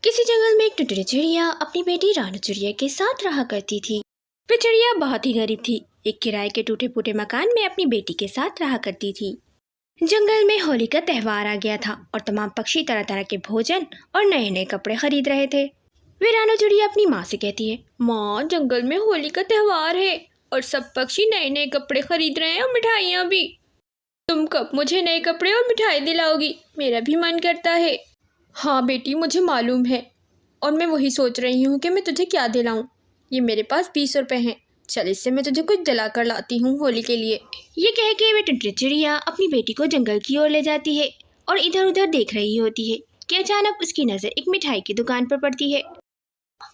किसी जंगल में एक टुटड़ी चिड़िया अपनी बेटी रानू चिड़िया के साथ रहा करती थी। वह चिड़िया बहुत ही गरीब थी। एक किराए के टूटे फूटे मकान में अपनी बेटी के साथ रहा करती थी। जंगल में होली का त्योहार आ गया था और तमाम पक्षी तरह तरह के भोजन और नए नए कपड़े खरीद रहे थे। वे रानू चिड़िया अपनी माँ से कहती है, माँ, जंगल में होली का त्योहार है और सब पक्षी नए नए कपड़े खरीद रहे हैं और मिठाइयाँ भी। तुम कब मुझे नए कपड़े और मिठाई दिलाओगी? मेरा भी मन करता है। हाँ बेटी, मुझे मालूम है और मैं वही सोच रही हूँ कि मैं तुझे क्या दिलाऊं। ये मेरे पास 20 रुपए हैं, चल इससे मैं तुझे कुछ दिला कर लाती हूँ होली के लिए। ये कह के वे टुनटुनी चिड़िया अपनी बेटी को जंगल की ओर ले जाती है और इधर उधर देख रही होती है कि अचानक उसकी नज़र एक मिठाई की दुकान पर पड़ती है।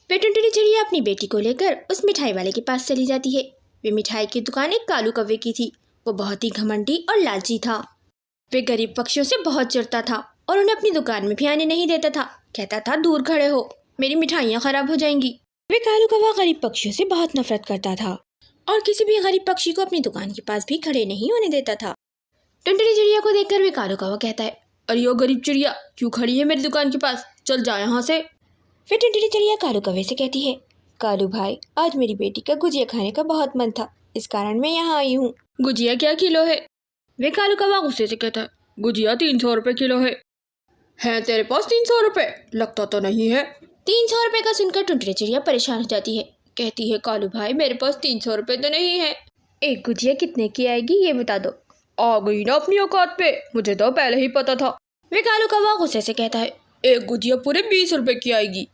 वे टुनटुनी चिड़िया अपनी बेटी को लेकर उस मिठाई वाले के पास चली जाती है। वे मिठाई की दुकान एक कालू कौवे की थी। वो बहुत ही घमंडी और लालची था। वे गरीब पक्षियों से बहुत चिढ़ता था और उन्हें अपनी दुकान में भी आने नहीं देता था। कहता था, दूर खड़े हो, मेरी मिठाइयाँ खराब हो जाएंगी। वे कालू कौवा गरीब पक्षियों से बहुत नफरत करता था और किसी भी गरीब पक्षी को अपनी दुकान के पास भी खड़े नहीं होने देता था। टुनटुनी चिड़िया को देखकर वे कालू कौवा कहता है, अरे ओ गरीब चिड़िया, क्यों खड़ी है मेरी दुकान के पास? चल जा यहाँ से। फिर टुनटुनी चिड़िया कालू कौवे से कहती है, कालू भाई, आज मेरी बेटी का गुजिया खाने का बहुत मन था, इस कारण मैं यहाँ आई हूँ। गुजिया क्या किलो है? वे कालू कौवा गुस्से से कहता है, गुजिया 300 रुपये किलो है तेरे पास 300 रुपये? लगता तो नहीं है। 300 रुपये का सुनकर टुनटुनी चिड़िया परेशान हो जाती है। कहती है, कालू भाई, मेरे पास 300 रुपये तो नहीं है। एक गुजिया कितने की आएगी ये बता दो। आ गई ना अपनी औकात पे, मुझे तो पहले ही पता था। वे कालू कौवा गुस्से से कहता है, एक गुजिया पूरे 20 रुपये की आएगी।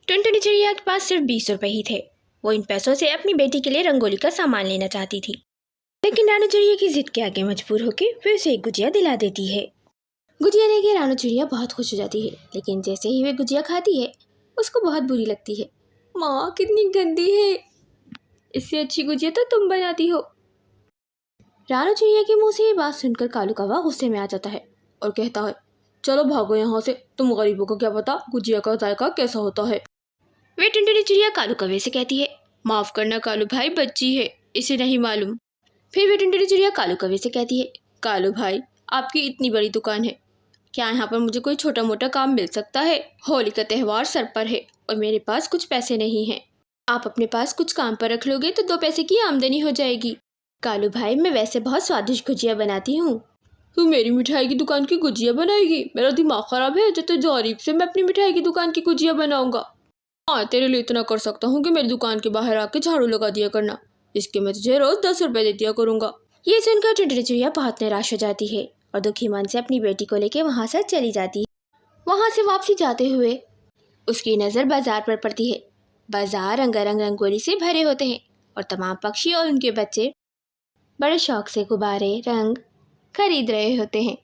टुनटुनी चिड़िया के पास सिर्फ 20 रुपये ही थे। वो इन पैसों से अपनी बेटी के लिए रंगोली का सामान लेना चाहती थी, लेकिन रानू चिड़िया की जिद के आगे मजबूर होकर फिर उसे एक गुजिया दिला देती है। गुजिया लेके रानू चिड़िया बहुत खुश हो जाती है, लेकिन जैसे ही वे गुजिया खाती है उसको बहुत बुरी लगती है। माँ, कितनी गंदी है, इससे अच्छी गुजिया तो तुम बनाती हो। रानू चिड़िया के मुंह से ये बात सुनकर कालू कौवा गुस्से में आ जाता है और कहता है, चलो भागो यहाँ से, तुम गरीबों को क्या पता गुजिया का जायका कैसा होता है। वे टुनटुनी चिड़िया कालू कौवे से कहती है, माफ़ करना कालू भाई, बच्ची है, इसे नहीं मालूम। फिर वे टुनटुनी चिड़िया कालू कौवे से कहती है, कालू भाई, आपकी इतनी बड़ी दुकान है, क्या यहाँ पर मुझे कोई छोटा मोटा काम मिल सकता है? होली का त्यौहार सर पर है और मेरे पास कुछ पैसे नहीं हैं। आप अपने पास कुछ काम पर रख लोगे तो 2 पैसे की आमदनी हो जाएगी। कालू भाई, मैं वैसे बहुत स्वादिष्ट गुजिया बनाती हूँ। तू मेरी मिठाई की दुकान की गुजिया बनाएगी? मेरा दिमाग खराब है जो तो गरीब से मैं अपनी मिठाई की दुकान की गुजिया बनाऊंगा। हाँ, तेरे लिए इतना कर सकता हूँ कि मेरी दुकान के बाहर आके झाड़ू लगा दिया करना, इसके मैं तुझे रोज 10 रुपये दे दिया करूँगा। ये सुनकर टुनटुनी चिड़िया बहुत निराश हो जाती है और दुखी मन से अपनी बेटी को लेकर वहाँ से चली जाती है। वहाँ से वापसी जाते हुए उसकी नज़र बाजार पर पड़ती है। बाजार रंगारंग रंगोली से भरे होते हैं और तमाम पक्षी और उनके बच्चे बड़े शौक से गुब्बारे रंग खरीद रहे होते हैं।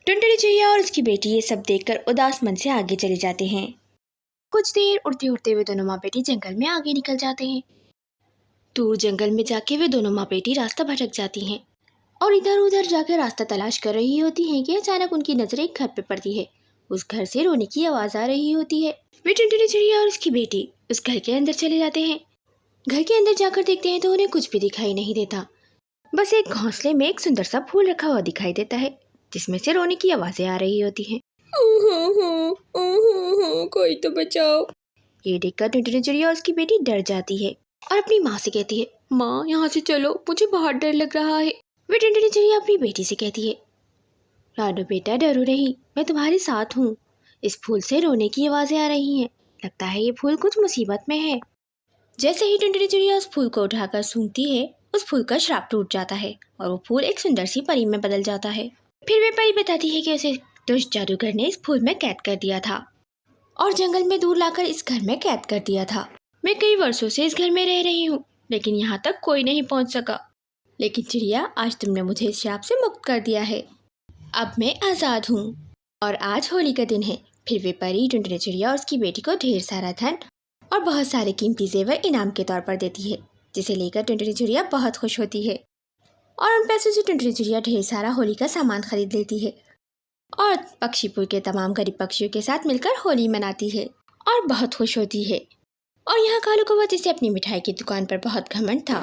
टुनटुनी चिड़िया और उसकी बेटी ये सब देखकर उदास मन से आगे चले जाते हैं। कुछ देर उड़ते उड़ते वे दोनों माँ बेटी जंगल में आगे निकल जाते हैं। दूर जंगल में जाके वे दोनों माँ बेटी रास्ता भटक जाती हैं और इधर उधर जाकर रास्ता तलाश कर रही होती हैं कि अचानक उनकी नज़र एक घर पे पड़ती है। उस घर से रोने की आवाज़ आ रही होती है। वे टुनटुनी चिड़िया और उसकी बेटी उस घर के अंदर चले जाते हैं। घर के अंदर जाकर देखते हैं तो उन्हें कुछ भी दिखाई नहीं देता। बस एक घोंसले में एक सुंदर सा फूल रखा हुआ दिखाई देता है जिसमें से रोने की आवाज़ें आ रही होती हैं। कोई तो बचाओ। ये देखकर टुनटुनी चिड़िया और उसकी बेटी डर जाती है और अपनी माँ से कहती है, माँ, यहाँ से चलो, मुझे बहुत डर लग रहा है। वे टुनटुनी चिड़िया अपनी बेटी से कहती है, रानू बेटा, डरो नहीं, मैं तुम्हारे साथ हूँ। इस फूल से रोने की आवाज़ें आ रही हैं, लगता है ये फूल कुछ मुसीबत में है। जैसे ही टुनटुनी चिड़िया उस फूल को उठाकर सूंघती है, उस फूल का श्राप टूट जाता है और वो फूल एक सुंदर सी परी में बदल जाता है। फिर वे परी बताती है कि उसे दुष्ट जादूगर ने इस फूल में कैद कर दिया था और जंगल में दूर लाकर इस घर में कैद कर दिया था। मैं कई वर्षों से इस घर में रह रही हूँ, लेकिन यहाँ तक कोई नहीं पहुँच सका। लेकिन चिड़िया, आज तुमने मुझे इस श्राप से मुक्त कर दिया है, अब मैं आज़ाद हूँ और आज होली का दिन है। फिर वे परी टुनटुनी चिड़िया और उसकी बेटी को ढेर सारा धन और बहुत सारे कीमती जेवर इनाम के तौर पर देती है, जिसे लेकर टुनटुनी चिड़िया बहुत खुश होती है और उन पैसों से टुनटुनी चिड़िया ढेर सारा होली का सामान खरीद लेती है और पक्षीपुर के तमाम गरीब पक्षियों के साथ मिलकर होली मनाती है और बहुत खुश होती है। और यहाँ कालू कौवा, जिसे अपनी मिठाई की दुकान पर बहुत घमंड था,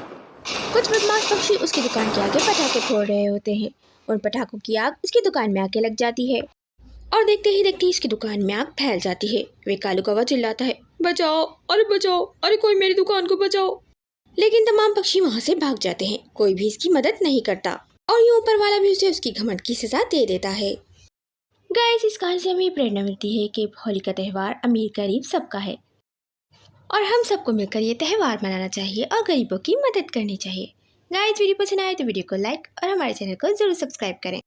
कुछ बदमाश पक्षी उसकी दुकान के आगे पटाखे फोड़ रहे होते हैं। उन पटाखों की आग उसकी दुकान में आके लग जाती है और देखते ही देखते इसकी दुकान में आग फैल जाती है। वे कालू कौवा चिल्लाता है, बचाओ, अरे बचाओ, अरे कोई मेरी दुकान को बचाओ। लेकिन तमाम पक्षी वहाँ से भाग जाते हैं, कोई भी इसकी मदद नहीं करता और यूं ऊपर वाला भी उसे उसकी घमंड की सजा दे देता है। गाइस, इस कहानी से हमें प्रेरणा मिलती है कि होली का त्यौहार अमीर गरीब सबका है और हम सबको मिलकर ये त्यौहार मनाना चाहिए और गरीबों की मदद करनी चाहिए। गाइस, वीडियो पसंद आए तो वीडियो को लाइक और हमारे चैनल को जरूर सब्सक्राइब करें।